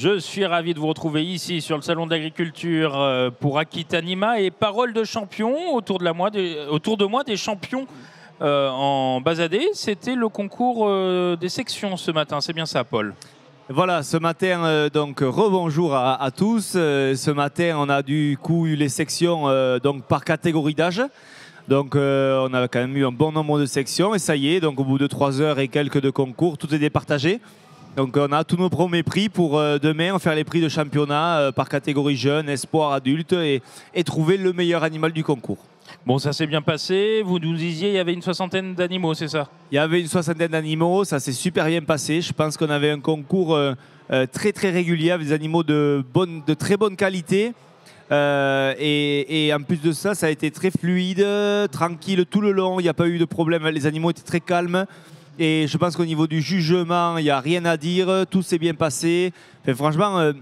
Je suis ravi de vous retrouver ici sur le Salon de l'Agriculture pour Aquitanima et parole de champion autour de moi des champions en basadé. C'était le concours des sections ce matin, c'est bien ça Paul? Voilà, ce matin, donc rebonjour à tous. Ce matin, on a du coup eu les sections donc par catégorie d'âge. Donc on a quand même eu un bon nombre de sections et ça y est, donc au bout de 3 heures et quelques de concours, tout est départagé. Donc on a tous nos premiers prix pour demain, faire les prix de championnat par catégorie jeune, espoir, adulte et trouver le meilleur animal du concours. Bon, ça s'est bien passé. Vous nous disiez il y avait une 60aine d'animaux, c'est ça? Il y avait une 60aine d'animaux, ça s'est super bien passé. Je pense qu'on avait un concours très très régulier avec des animaux de très bonne qualité. Et en plus de ça, ça a été très fluide, tranquille tout le long. Il n'y a pas eu de problème. Les animaux étaient très calmes. Et je pense qu'au niveau du jugement, il n'y a rien à dire. Tout s'est bien passé. Enfin, franchement,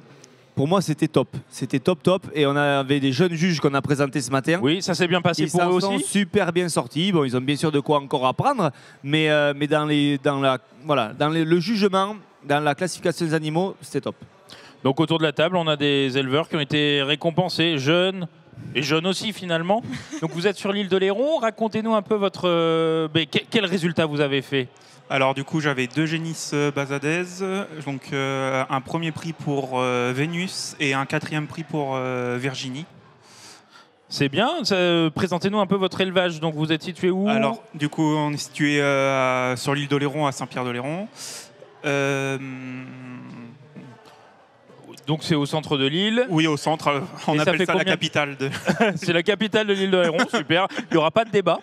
pour moi, c'était top. C'était top. Et on avait des jeunes juges qu'on a présentés ce matin. Oui, ça s'est bien passé Ils pour eux aussi. Ils sont super bien sortis. Bon, ils ont bien sûr de quoi encore apprendre. Mais dans le jugement, dans la classification des animaux, c'était top. Donc autour de la table, on a des éleveurs qui ont été récompensés, jeunes et jeunes aussi finalement. Donc vous êtes sur l'île de Léron. Racontez-nous un peu votre quel résultat vous avez fait. Alors du coup j'avais 2 génisses basadaises, donc un premier prix pour Vénus et un 4e prix pour Virginie. C'est bien, présentez-nous un peu votre élevage, donc vous êtes situé où? Alors du coup on est situé sur l'île d'Oléron à Saint-Pierre-d'Oléron. Donc c'est au centre de l'île. Oui, au centre. On appelle ça la capitale. C'est la capitale de l'île d'Oléron, super. Il n'y aura pas de débat.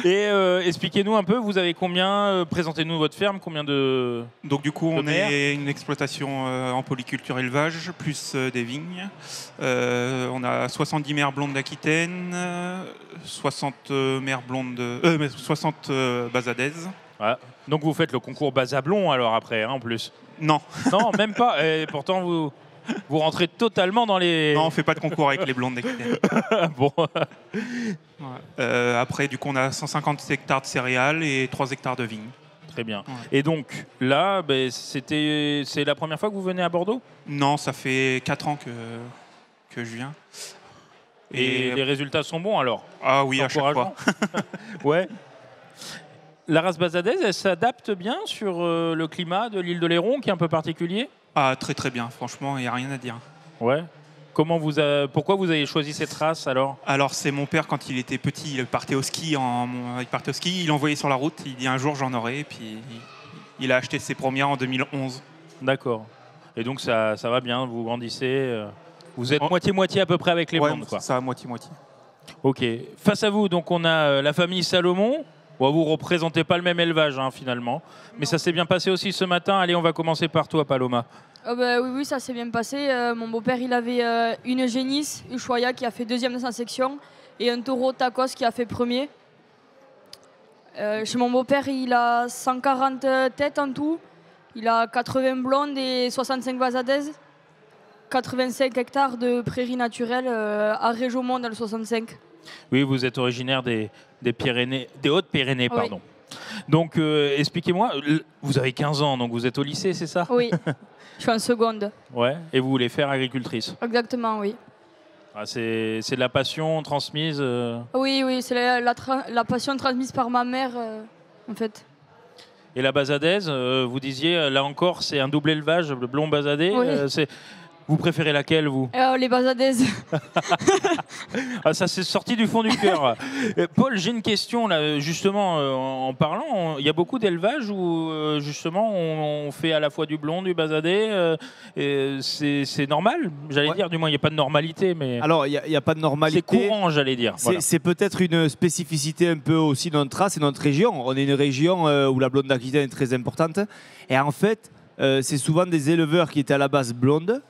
Et expliquez-nous un peu, vous avez combien, présentez-nous votre ferme, combien de... Donc du coup, on est une exploitation en polyculture élevage, plus des vignes. On a 70 mères blondes d'Aquitaine, 60 mères blondes, 60 basadaises. Ouais. Donc vous faites le concours Basablon alors après, hein, en plus? Non. Non, même pas. Et pourtant, vous rentrez totalement dans les... Non, on ne fait pas de concours avec les blondes d'Aquitaine. Bon. Ouais. Après, du coup, on a 150 hectares de céréales et 3 hectares de vignes. Très bien. Ouais. Et donc, là, c'est la première fois que vous venez à Bordeaux? Non, ça fait 4 ans que je viens. Et les résultats sont bons alors? Ah oui, à chaque fois. Ouais. La race basadaise, elle s'adapte bien sur le climat de l'île de Léron, qui est un peu particulier? Ah, très très bien, franchement, il n'y a rien à dire. Ouais. Pourquoi vous avez choisi cette race alors? Alors, c'est mon père, quand il était petit, il partait au ski, il l'envoyait sur la route, il dit un jour j'en aurai, et puis il a acheté ses premières en 2011. D'accord. Et donc ça va bien, vous grandissez, vous êtes moitié-moitié à peu près avec les blondes, quoi. Ça, moitié-moitié. Ok. Face à vous, donc on a la famille Salomon. Bon, vous ne représentez pas le même élevage finalement, mais ça s'est bien passé aussi ce matin. Allez, on va commencer par toi, Paloma. Oui, ça s'est bien passé. Mon beau-père, il avait une génisse, Ushuaïa, qui a fait 2e de sa section, et un taureau Tacos qui a fait 1er. Chez mon beau-père, il a 140 têtes en tout. Il a 80 blondes et 65 basadaises. 85 hectares de prairies naturelles à Réjaumont dans le 65. Oui, vous êtes originaire des Pyrénées, des Hautes-Pyrénées, pardon. Oui. Donc, expliquez-moi, vous avez 15 ans, donc vous êtes au lycée, c'est ça? Oui, je suis en seconde. Ouais, et vous voulez faire agricultrice? Exactement, oui. Ah, c'est de la passion transmise Oui, c'est la passion transmise par ma mère, en fait. Et la basadaise, vous disiez, là encore, c'est un double élevage, le blond basadé. Oui. Vous préférez laquelle, vous? Les basadaises. Ah, ça s'est sorti du fond du cœur. Paul, j'ai une question, là, justement, en parlant. Il y a beaucoup d'élevages où, justement, on fait à la fois du blond, du basadé. C'est normal, j'allais dire. Du moins, il n'y a pas de normalité. Mais alors, il n'y a pas de normalité. C'est courant, j'allais dire. C'est voilà. peut-être une spécificité un peu aussi de notre race et notre région. On est une région où la blonde d'Aquitaine est très importante. Et en fait, c'est souvent des éleveurs qui étaient à la base blondes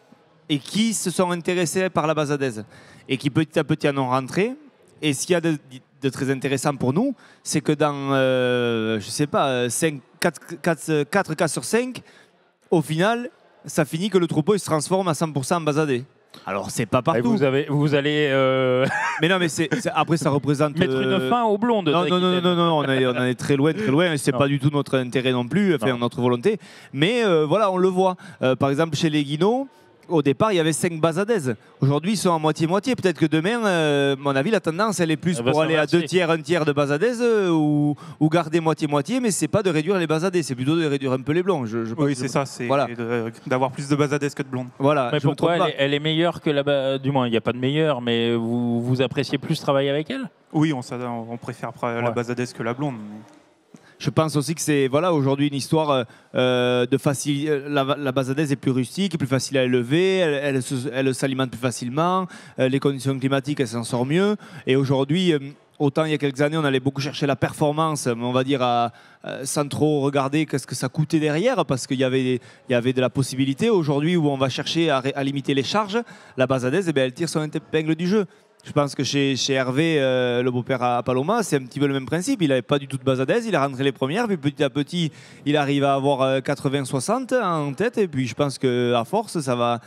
et qui se sont intéressés par la basadaise et qui petit à petit en ont rentré. Et ce qu'il y a de très intéressant pour nous, c'est que dans, 4 cas sur 5, au final, ça finit que le troupeau il se transforme à 100% en basadé. Alors, c'est pas Et partout. vous allez Mais non, mais après, ça représente. mettre une fin au blond de Non, non, non, d'Aquitaine. non, on en est très loin, très loin. C'est Non. pas du tout notre intérêt non plus, enfin, Non. notre volonté. Mais voilà, on le voit. Par exemple, chez les Guinots, au départ, il y avait 5 Bazadaises. Aujourd'hui, ils sont à moitié-moitié. Peut-être que demain, à mon avis, la tendance, elle est plus Elle va pour aller à s'inverser. 2 tiers, 1 tiers de Bazadaises ou garder moitié-moitié. Mais c'est pas de réduire les Bazadaises, c'est plutôt de réduire un peu les blonds. Oui, c'est ça, c'est Voilà. d'avoir plus de Bazadaises que de blondes. Voilà. Mais je me pourquoi trompe pas. elle est meilleure que la du moins, il n'y a pas de meilleure, mais vous appréciez plus travailler avec elle? Oui, on préfère la Ouais. Bazadaise que la blonde. Je pense aussi que c'est voilà, aujourd'hui une histoire de facile. La Bazadaise est plus rustique, plus facile à élever, elle s'alimente plus facilement, les conditions climatiques, elle s'en sort mieux. Et aujourd'hui, autant il y a quelques années, on allait beaucoup chercher la performance, mais on va dire sans trop regarder qu'est-ce que ça coûtait derrière, parce qu'il y avait de la possibilité. Aujourd'hui, où on va chercher à limiter les charges, la Bazadaise, eh bien, elle tire son épingle du jeu. Je pense que chez Hervé, le beau-père à Paloma, c'est un petit peu le même principe. Il n'avait pas du tout de Bazadaise, il a rentré les premières, puis petit à petit, il arrive à avoir 80-60 en tête. Et puis je pense qu'à force, ça va.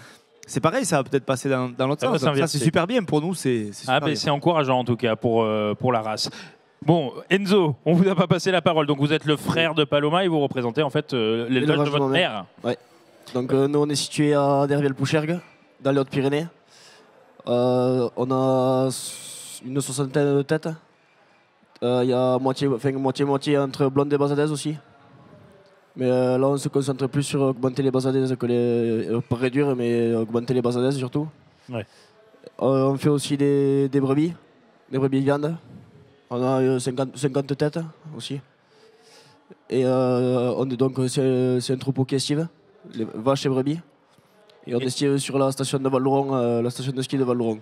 C'est pareil, ça va peut-être passer dans l'autre Ça va sens. Ça, s'inverser. c'est super bien pour nous. C'est super Ah ben bien. c'est encourageant en tout cas pour la race. Bon, Enzo, on vous a pas passé la parole. Donc vous êtes le frère de Paloma et vous représentez en fait l'élevage de L'élevage de votre ma mère. Donc nous on est situé à Derviel-Pouchergue, dans les Hautes-Pyrénées. On a une soixantaine de têtes. Il y a moitié-moitié entre blondes et Bazadaises aussi. Mais là on se concentre plus sur augmenter les Bazadaises que pas réduire, mais augmenter les Bazadaises surtout. Ouais. On fait aussi des brebis viandes. On a 50 têtes aussi. Et c'est un troupeau qui estive, les vaches et brebis. Et on estive sur la station de Val-Louron, la station de ski de Val-Louron.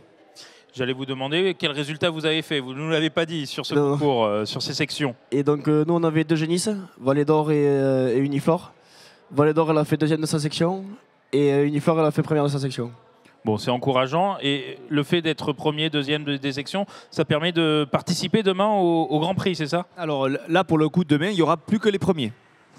J'allais vous demander quel résultat vous avez fait. Vous ne nous l'avez pas dit sur ce Non. concours, sur ces sections. Et donc nous on avait 2 génisses, Vallée d'Or et Uniflore. Vallée d'Or elle a fait 2e de sa section et Uniflore elle a fait 1re de sa section. Bon, c'est encourageant. Et le fait d'être premier, deuxième des sections, ça permet de participer demain au Grand Prix, c'est ça? Alors là, pour le coup, demain, il n'y aura plus que les premiers.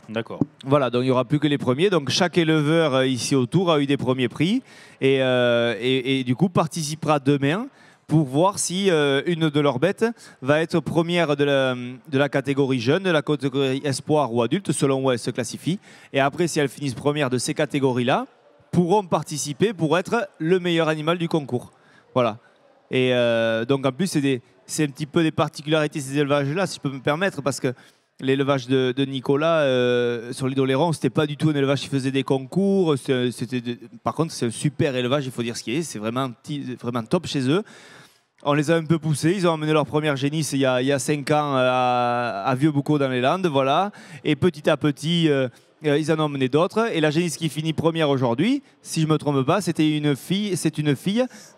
D'accord. Voilà, donc il n'y aura plus que les premiers. Donc chaque éleveur ici autour a eu des premiers prix et du coup participera demain pour voir si une de leurs bêtes va être première de la catégorie jeune, de la catégorie espoir ou adulte, selon où elle se classifie. Et après, si elles finissent première de ces catégories-là, pourront participer pour être le meilleur animal du concours. Voilà. Et donc en plus, c'est un petit peu des particularités de ces élevages-là, si je peux me permettre, parce que l'élevage de Nicolas sur l'île d'Oléron, c'était pas du tout un élevage qui faisait des concours. Par contre, c'est un super élevage, il faut dire ce qui est. C'est vraiment top chez eux. On les a un peu poussés. Ils ont emmené leur première génisse il y a 5 ans à Vieux-Boucau dans les Landes. Voilà. Et petit à petit, ils en ont emmené d'autres. Et la génisse qui finit première aujourd'hui, si je ne me trompe pas, c'est une fille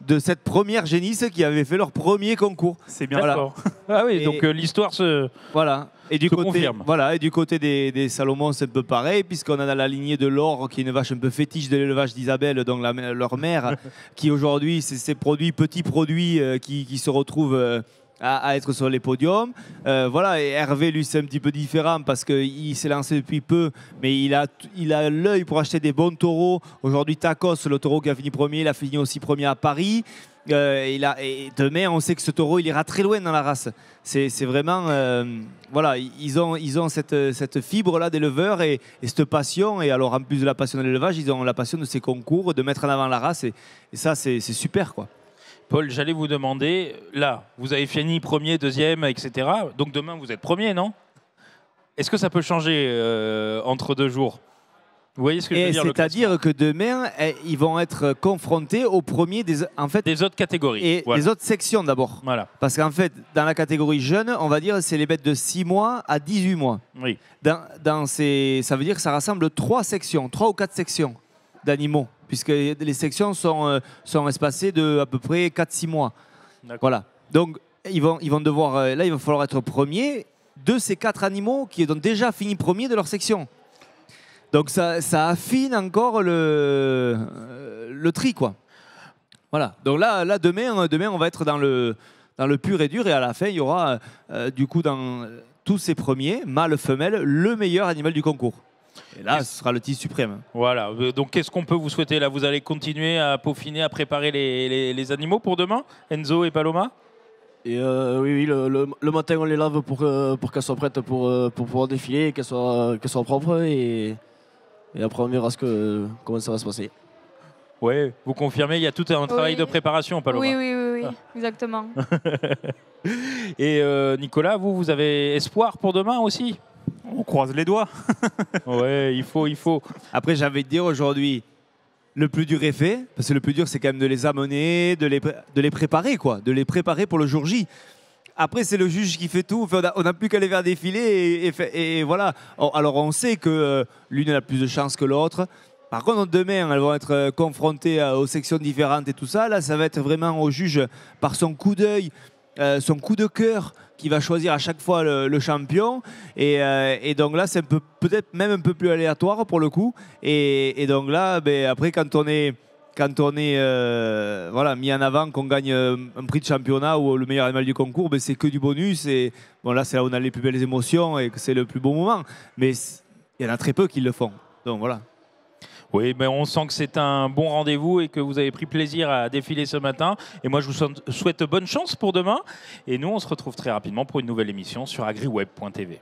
de cette première génisse qui avait fait leur premier concours. C'est bien. D'accord. Ah oui, Et- donc l'histoire se... Voilà. Et du Se côté, confirme. voilà, et du côté des Salomon, c'est un peu pareil, puisqu'on a la lignée de l'or, qui est une vache un peu fétiche de l'élevage d'Isabelle, donc leur mère, qui aujourd'hui, c'est ces petits produits qui se retrouvent à être sur les podiums. Voilà, et Hervé, lui, c'est un petit peu différent parce qu'il s'est lancé depuis peu, mais il a l'œil pour acheter des bons taureaux. Aujourd'hui, Tacos, le taureau qui a fini premier, il a fini aussi premier à Paris. Et demain, on sait que ce taureau, il ira très loin dans la race. C'est vraiment, voilà, ils ont cette fibre-là d'éleveur et cette passion. Et alors, en plus de la passion de l'élevage, ils ont la passion de ces concours, de mettre en avant la race. Et ça, c'est super, quoi. Paul, j'allais vous demander, là, vous avez fini premier, deuxième, etc. Donc demain, vous êtes premier, non? Est-ce que ça peut changer entre 2 jours? Vous voyez ce que je veux dire? le C'est-à-dire que demain, ils vont être confrontés aux premiers des autres catégories. et Voilà. des autres sections d'abord. Voilà. Parce qu'en fait, dans la catégorie jeune, on va dire c'est les bêtes de 6 mois à 18 mois. Oui. Ça veut dire que ça rassemble 3 ou 4 sections d'animaux, puisque les sections sont espacées de à peu près 4-6 mois. D'accord. Voilà. Donc, ils vont devoir, là, il va falloir être premier de ces 4 animaux qui ont déjà fini premier de leur section. Donc, ça affine encore le tri, quoi. Voilà. Donc là demain, on va être dans le pur et dur, et à la fin, il y aura, du coup, dans tous ces premiers, mâles, femelles, le meilleur animal du concours. Et là, ce sera le titre suprême. Voilà. Donc, qu'est-ce qu'on peut vous souhaiter là? Vous allez continuer à peaufiner, à préparer les animaux pour demain, Enzo et Paloma? Et oui, le matin, on les lave pour qu'elles soient prêtes pour pouvoir défiler, qu'elles soient propres. Et après, on verra comment ça va se passer. Oui, vous confirmez, il y a tout un travail de préparation, Paloma. Oui, exactement. Et Nicolas, vous avez espoir pour demain aussi? On croise les doigts. Ouais, il faut. Après, j'avais de dire aujourd'hui, le plus dur est fait, parce que le plus dur, c'est quand même de les amener, de les préparer, quoi, de les préparer pour le jour J. Après, c'est le juge qui fait tout. Enfin, on n'a plus qu'à les faire défiler et voilà. Alors, on sait que l'une a plus de chance que l'autre. Par contre, demain, elles vont être confrontées aux sections différentes et tout ça. Là, ça va être vraiment au juge, par son coup d'œil, son coup de cœur, qui va choisir à chaque fois le champion. Et donc là, c'est peut-être même un peu plus aléatoire pour le coup. Et donc là, après, quand on est voilà, mis en avant, qu'on gagne un prix de championnat ou le meilleur animal du concours, c'est que du bonus. Et bon, là, c'est là où on a les plus belles émotions et que c'est le plus beau moment. Mais il y en a très peu qui le font. Donc voilà. Oui, mais on sent que c'est un bon rendez-vous et que vous avez pris plaisir à défiler ce matin. Et moi, je vous souhaite bonne chance pour demain. Et nous, on se retrouve très rapidement pour une nouvelle émission sur agriweb.tv.